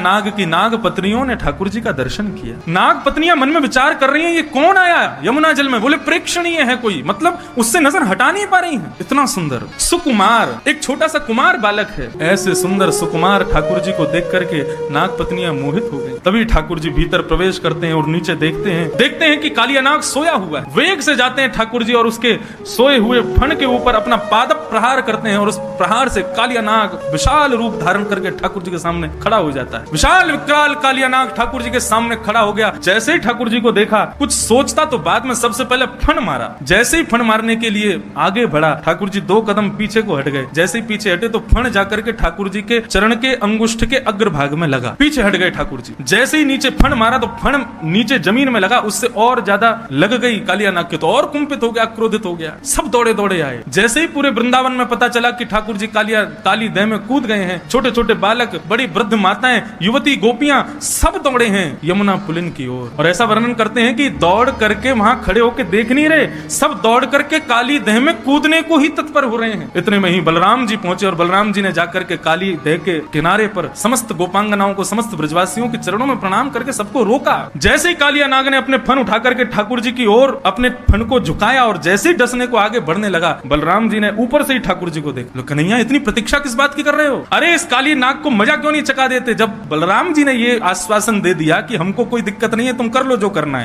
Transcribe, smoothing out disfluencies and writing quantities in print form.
नाग की नाग पत्नियों ने ठाकुर जी का दर्शन किया। नाग पत्नियां मन में विचार कर रही हैं, ये कौन आया यमुना जल में? बोले प्रेक्षणीय है कोई, मतलब उससे नजर हटा नहीं पा रही हैं। इतना सुंदर सुकुमार, एक छोटा सा कुमार बालक है। ऐसे सुंदर सुकुमार ठाकुर जी को देख करके नाग पत्नियां मोहित हो गई। तभी ठाकुर जी भीतर प्रवेश करते हैं और नीचे देखते हैं कि कालिया नाग सोया हुआ है। वेग से जाते हैं ठाकुर जी और उसके सोए हुए फण के ऊपर अपना पाद प्रहार करते हैं और उस प्रहार से कालिया नाग विशाल रूप धारण करके ठाकुर जी के सामने खड़ा हो जाता है। विशाल विकराल कालिया नाग ठाकुर जी के सामने खड़ा हो गया। जैसे ही ठाकुर जी को देखा, कुछ सोचता तो बाद में सबसे पहले फण मारा। जैसे ही फण मारने के लिए आगे बढ़ा, ठाकुर जी 2 कदम पीछे को हट गए। जैसे ही पीछे हटे तो फण जाकर के ठाकुर जी के चरण के अंगुष्ठ के अग्रभाग में लगा। पीछे हट गए ठाकुर जी। जैसे ही नीचे फण मारा तो फण नीचे जमीन में लगा, उससे और ज्यादा लग गई कालिया नाग के, तो और कुंपित हो गया, क्रोधित हो गया। सब दौड़े दौड़े आए। जैसे ही पूरे वृंदावन में पता चला कि ठाकुर जी काली देह में कूद गए हैं, छोटे छोटे बालक, बड़ी वृद्ध माताएं, युवती, गोपियां सब दौड़े हैं यमुना पुलिन की ओर। और ऐसा वर्णन करते हैं कि दौड़ करके वहां खड़े होकर देख नहीं रहे, सब दौड़ करके काली देह में कूदने को ही तत्पर हो रहे हैं। इतने में ही बलराम जी पहुंचे और बलराम जी ने जाकर के काली देह के किनारे पर समस्त गोपांगनाओं को, समस्त ब्रजवासियों के चरणों में प्रणाम करके सबको रोका। जैसे ही कालिया नाग ने अपने फन उठा करके ठाकुर जी की ओर अपने फन को झुकाया और जैसे ही डसने को आगे बढ़ने लगा, बलराम जी ने ऊपर से ही ठाकुर जी को देख लो, कन्हैया इतनी प्रतीक्षा किस बात की कर रहे हो? अरे इस काली नाग को मजा क्यों नहीं चका देते? जब बलराम जी ने ये आश्वासन दे दिया कि हमको कोई दिक्कत नहीं है, तुम कर लो जो करना है।